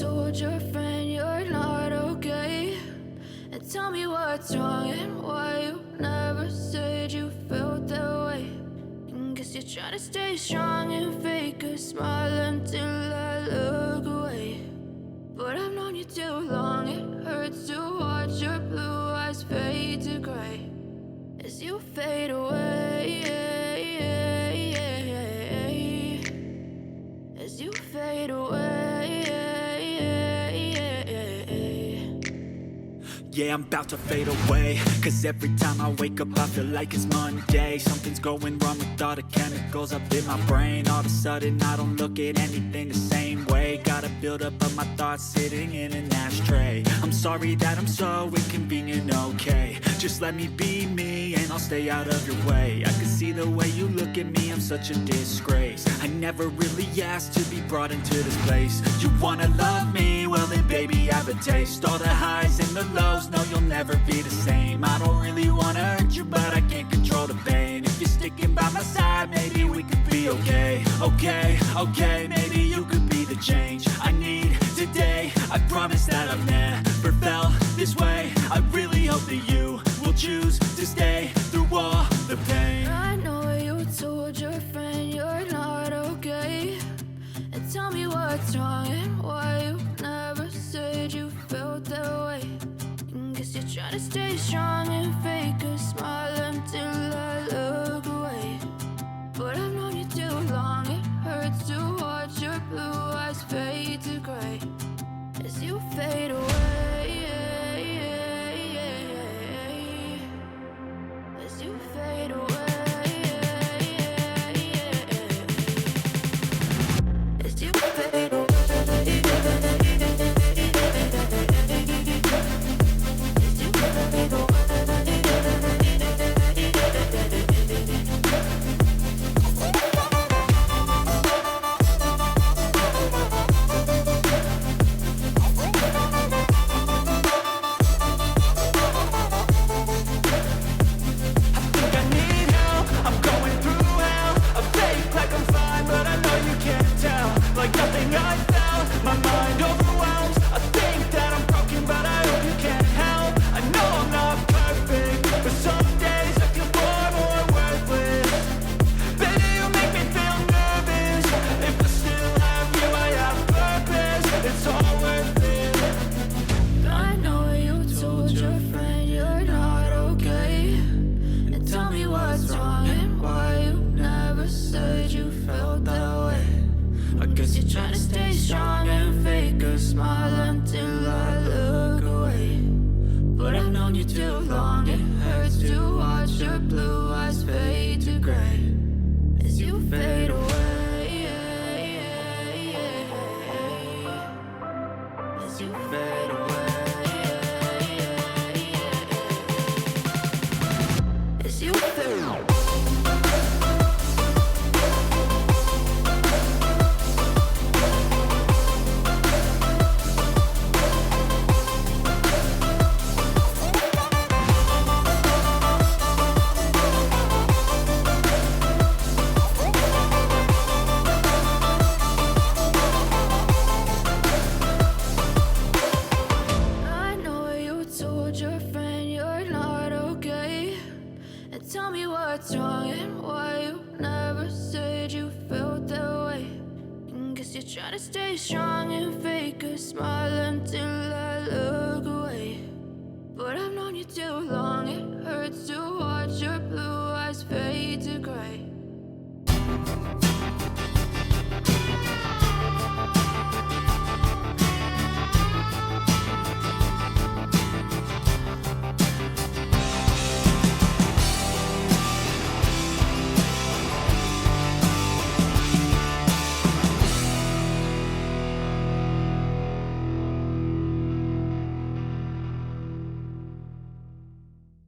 told your friend you're not okay, and tell me what's wrong and why you never said you felt that way. And guess you're trying to stay strong and fake a smile until I look away. But I've known you too long, it hurts to watch your blue eyes fade to gray as you fade away, as you fade away. Yeah, I'm about to fade away, cause every time I wake up I feel like it's Monday. Something's going wrong with all the chemicals up in my brain. All of a sudden I don't look at anything the same way. Gotta build up of my thoughts sitting in an ashtray. I'm sorry that I'm so inconvenient, okay. Just let me be me and I'll stay out of your way. I can see the way you look at me, I'm such a disgrace. I never really asked to be brought into this place. You wanna love me? Well then baby have a taste. All the highs and the lows, no you'll never be the same. I don't really wanna hurt you but I can't control the pain. If you're sticking by my side maybe we could be okay. Okay, maybe you could be the change I need today. I promise that I've never felt this way. I really hope that you will choose to stay through all the pain. I know you told your friend you're not okay, and tell me what's wrong and why you never said you felt that way. And guess you're trying to stay strong and fake a smile until I look away. But I've known you too long, it hurts to watch your blue eyes fade to gray as you fade away, as you fade away, as you fade away. Try to stay strong and fake a smile until I look away. But I've known you too long, it hurts to watch your blue